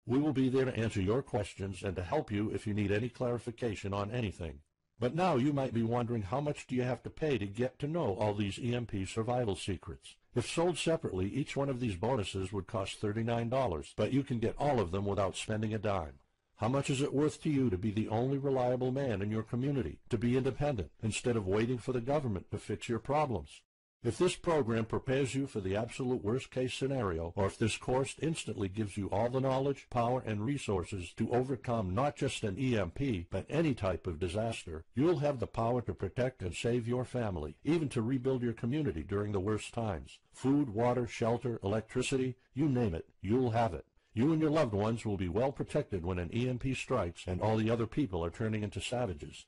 We will be there to answer your questions and to help you if you need any clarification on anything. But now you might be wondering, how much do you have to pay to get to know all these EMP survival secrets? If sold separately, each one of these bonuses would cost $39, but you can get all of them without spending a dime. How much is it worth to you to be the only reliable man in your community, to be independent, instead of waiting for the government to fix your problems? If this program prepares you for the absolute worst-case scenario, or if this course instantly gives you all the knowledge, power, and resources to overcome not just an EMP, but any type of disaster, you'll have the power to protect and save your family, even to rebuild your community during the worst times. Food, water, shelter, electricity, you name it, you'll have it. You and your loved ones will be well protected when an EMP strikes and all the other people are turning into savages.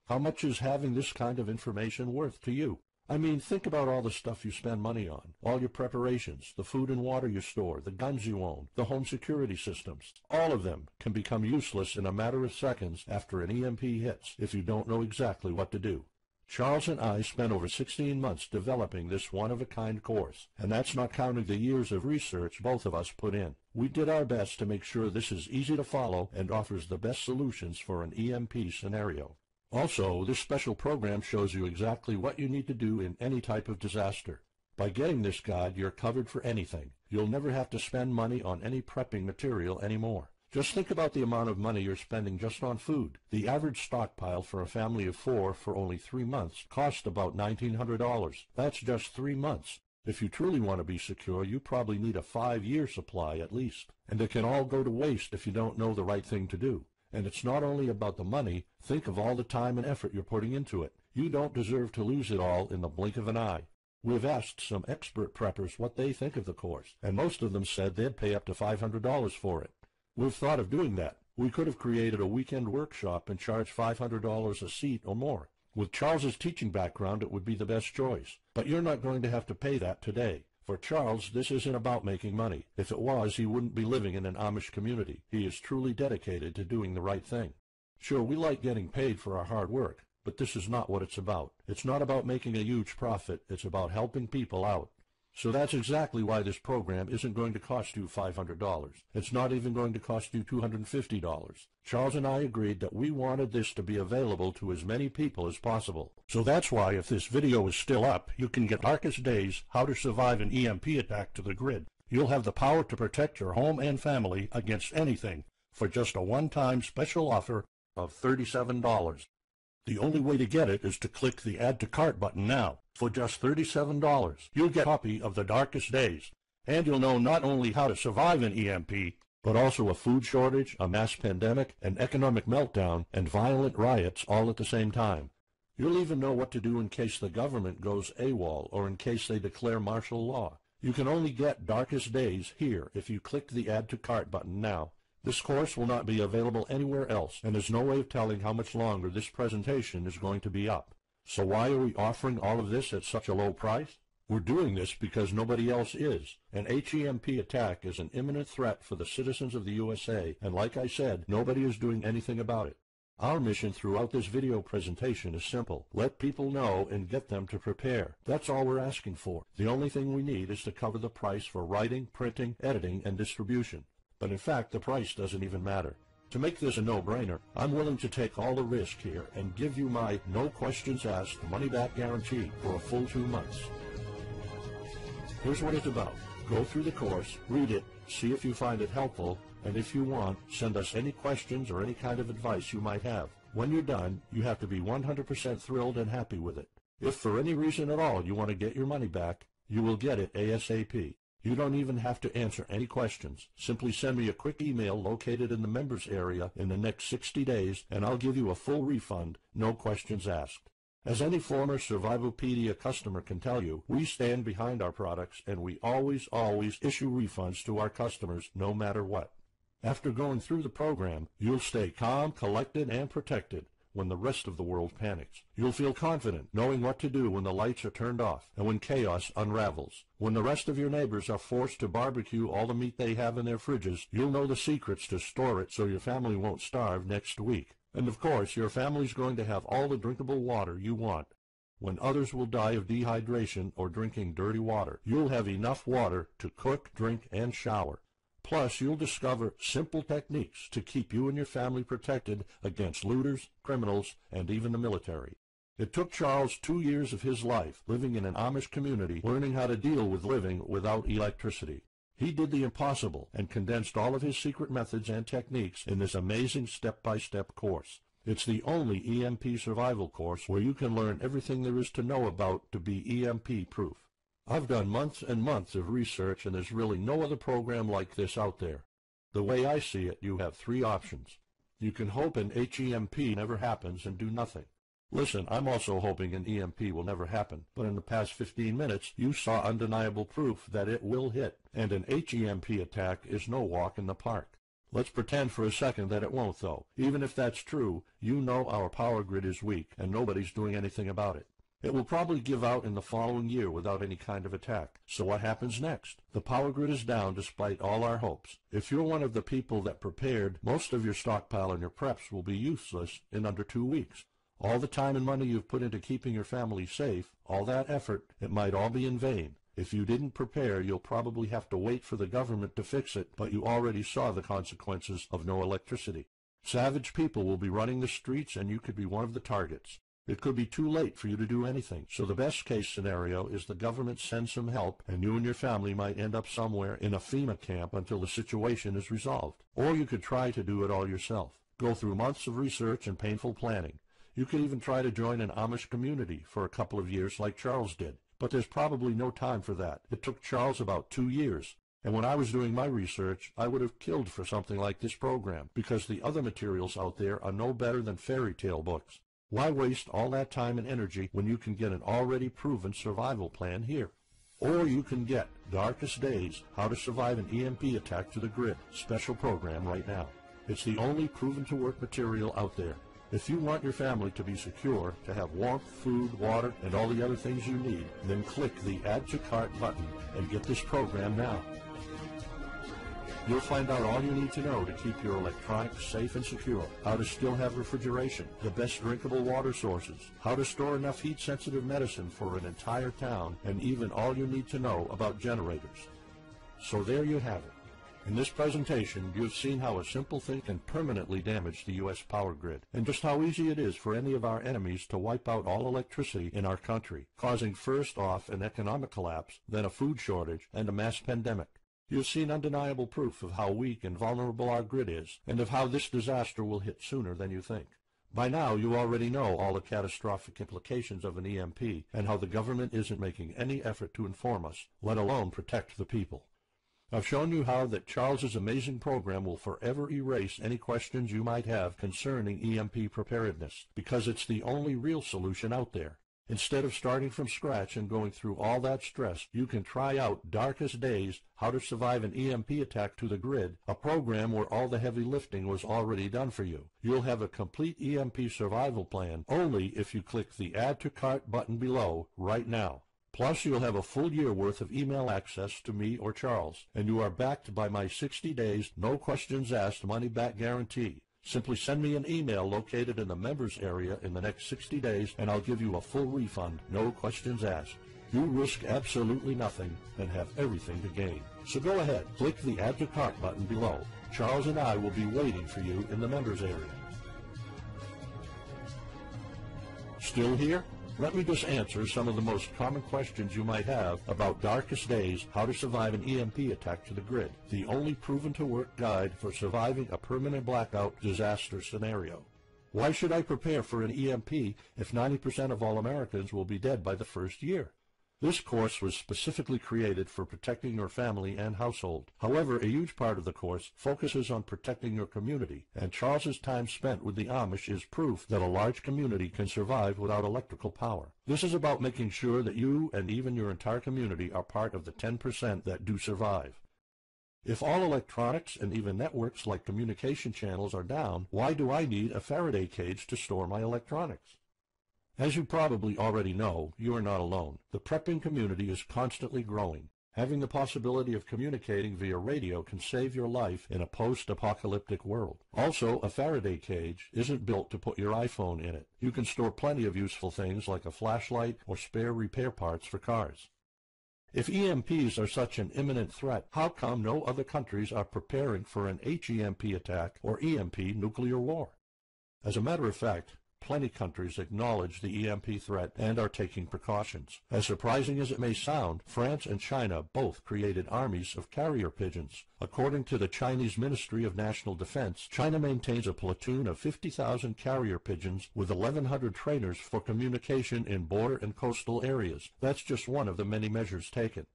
How much is having this kind of information worth to you? I mean, think about all the stuff you spend money on, all your preparations, the food and water you store, the guns you own, the home security systems. All of them can become useless in a matter of seconds after an EMP hits if you don't know exactly what to do. Charles and I spent over 16 months developing this one-of-a-kind course, and that's not counting the years of research both of us put in. We did our best to make sure this is easy to follow and offers the best solutions for an EMP scenario. Also, this special program shows you exactly what you need to do in any type of disaster. By getting this guide, you're covered for anything. You'll never have to spend money on any prepping material anymore. Just think about the amount of money you're spending just on food. The average stockpile for a family of 4 for only 3 months costs about $1,900. That's just 3 months. If you truly want to be secure, you probably need a 5-year supply at least. And it can all go to waste if you don't know the right thing to do. And it's not only about the money. Think of all the time and effort you're putting into it. You don't deserve to lose it all in the blink of an eye. We've asked some expert preppers what they think of the course, and most of them said they'd pay up to $500 for it. We've thought of doing that. We could have created a weekend workshop and charged $500 a seat or more. With Charles's teaching background, it would be the best choice. But you're not going to have to pay that today. For Charles, this isn't about making money. If it was, he wouldn't be living in an Amish community. He is truly dedicated to doing the right thing. Sure, we like getting paid for our hard work, but this is not what it's about. It's not about making a huge profit. It's about helping people out. So that's exactly why this program isn't going to cost you $500. It's not even going to cost you $250. Charles and I agreed that we wanted this to be available to as many people as possible. So that's why, if this video is still up, you can get Darkest Days, How to Survive an EMP Attack to the Grid. You'll have the power to protect your home and family against anything for just a one-time special offer of $37. The only way to get it is to click the Add to Cart button now. For just $37, you'll get a copy of The Darkest Days, and you'll know not only how to survive an EMP, but also a food shortage, a mass pandemic, an economic meltdown, and violent riots all at the same time. You'll even know what to do in case the government goes AWOL or in case they declare martial law. You can only get Darkest Days here if you click the Add to Cart button now. This course will not be available anywhere else, and there's no way of telling how much longer this presentation is going to be up. So why are we offering all of this at such a low price? We're doing this because nobody else is. An EMP attack is an imminent threat for the citizens of the USA, and like I said, nobody is doing anything about it. Our mission throughout this video presentation is simple. Let people know and get them to prepare. That's all we're asking for. The only thing we need is to cover the price for writing, printing, editing, and distribution. But in fact, the price doesn't even matter. To make this a no-brainer, I'm willing to take all the risk here and give you my no questions asked money-back guarantee for a full 2 months. Here's what it's about. Go through the course, read it, see if you find it helpful, and if you want, send us any questions or any kind of advice you might have. When you're done, you have to be 100% thrilled and happy with it. If for any reason at all you want to get your money back, you will get it ASAP. You don't even have to answer any questions. Simply send me a quick email located in the members area in the next 60 days, and I'll give you a full refund, no questions asked. As any former Survivalpedia customer can tell you, we stand behind our products, and we always issue refunds to our customers no matter what. After going through the program, you'll stay calm, collected, and protected when the rest of the world panics. You'll feel confident knowing what to do when the lights are turned off and when chaos unravels. When the rest of your neighbors are forced to barbecue all the meat they have in their fridges, you'll know the secrets to store it so your family won't starve next week. And of course, your family's going to have all the drinkable water you want. When others will die of dehydration or drinking dirty water, you'll have enough water to cook, drink, and shower. Plus, you'll discover simple techniques to keep you and your family protected against looters, criminals, and even the military. It took Charles 2 years of his life living in an Amish community, learning how to deal with living without electricity. He did the impossible and condensed all of his secret methods and techniques in this amazing step-by-step course. It's the only EMP survival course where you can learn everything there is to know about to be EMP-proof. I've done months and months of research, and there's really no other program like this out there. The way I see it, you have 3 options. You can hope an HEMP never happens and do nothing. Listen, I'm also hoping an EMP will never happen, but in the past 15 minutes, you saw undeniable proof that it will hit, and an HEMP attack is no walk in the park. Let's pretend for a second that it won't, though. Even if that's true, you know our power grid is weak, and nobody's doing anything about it. It will probably give out in the following year without any kind of attack. So what happens next? The power grid is down despite all our hopes. If you're one of the people that prepared, most of your stockpile and your preps will be useless in under 2 weeks. All the time and money you've put into keeping your family safe, all that effort, it might all be in vain. If you didn't prepare, you'll probably have to wait for the government to fix it, but you already saw the consequences of no electricity. Savage people will be running the streets, and you could be one of the targets. It could be too late for you to do anything, so the best case scenario is the government sends some help, and you and your family might end up somewhere in a FEMA camp until the situation is resolved. Or you could try to do it all yourself. Go through months of research and painful planning. You could even try to join an Amish community for a couple of years like Charles did. But there's probably no time for that. It took Charles about 2 years. And when I was doing my research, I would have killed for something like this program, because the other materials out there are no better than fairy tale books. Why waste all that time and energy when you can get an already proven survival plan here? Or you can get Darkest Days, How to Survive an EMP Attack to the Grid special program right now. It's the only proven-to-work material out there. If you want your family to be secure, to have warmth, food, water, and all the other things you need, then click the Add to Cart button and get this program now. You'll find out all you need to know to keep your electronics safe and secure, how to still have refrigeration, the best drinkable water sources, how to store enough heat-sensitive medicine for an entire town, and even all you need to know about generators. So there you have it. In this presentation, you've seen how a simple thing can permanently damage the U.S. power grid, and just how easy it is for any of our enemies to wipe out all electricity in our country, causing first off an economic collapse, then a food shortage, and a mass pandemic. You've seen undeniable proof of how weak and vulnerable our grid is, and of how this disaster will hit sooner than you think. By now, you already know all the catastrophic implications of an EMP, and how the government isn't making any effort to inform us, let alone protect the people. I've shown you how that Charles's amazing program will forever erase any questions you might have concerning EMP preparedness, because it's the only real solution out there. Instead of starting from scratch and going through all that stress, you can try out Darkest Days, How to Survive an EMP Attack to the Grid, a program where all the heavy lifting was already done for you. You'll have a complete EMP survival plan only if you click the Add to Cart button below right now. Plus, you'll have a full year worth of email access to me or Charles, and you are backed by my 60 days, no questions asked money-back guarantee. Simply send me an email located in the members area in the next 60 days, and I'll give you a full refund, no questions asked. You risk absolutely nothing and have everything to gain. So go ahead, click the Add to Cart button below. Charles and I will be waiting for you in the members area. Still here? Let me just answer some of the most common questions you might have about Darkest Days, How to Survive an EMP Attack to the Grid, the only proven-to-work guide for surviving a permanent blackout disaster scenario. Why should I prepare for an EMP if 90% of all Americans will be dead by the first year? This course was specifically created for protecting your family and household. However, a huge part of the course focuses on protecting your community, and Charles's time spent with the Amish is proof that a large community can survive without electrical power. This is about making sure that you and even your entire community are part of the 10% that do survive. If all electronics and even networks like communication channels are down, why do I need a Faraday cage to store my electronics? As you probably already know, you are not alone. The prepping community is constantly growing. Having the possibility of communicating via radio can save your life in a post-apocalyptic world. Also, a Faraday cage isn't built to put your iPhone in it. You can store plenty of useful things like a flashlight or spare repair parts for cars. If EMPs are such an imminent threat, how come no other countries are preparing for an HEMP attack or EMP nuclear war? As a matter of fact, plenty countries acknowledge the EMP threat and are taking precautions. As surprising as it may sound, France and China both created armies of carrier pigeons. According to the Chinese Ministry of National Defense, China maintains a platoon of 50,000 carrier pigeons with 1,100 trainers for communication in border and coastal areas. That's just one of the many measures taken.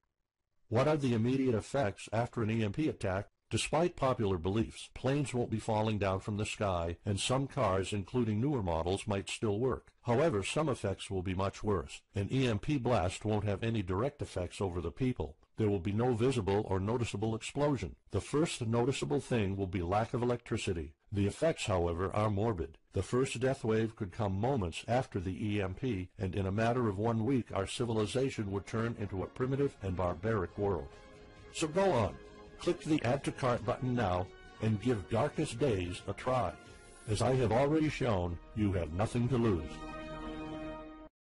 What are the immediate effects after an EMP attack? Despite popular beliefs, planes won't be falling down from the sky, and some cars, including newer models, might still work. However, some effects will be much worse. An EMP blast won't have any direct effects over the people. There will be no visible or noticeable explosion. The first noticeable thing will be lack of electricity. The effects, however, are morbid. The first death wave could come moments after the EMP, and in a matter of 1 week, our civilization would turn into a primitive and barbaric world. So go on. Click the Add to Cart button now and give Darkest Days a try. As I have already shown, you have nothing to lose.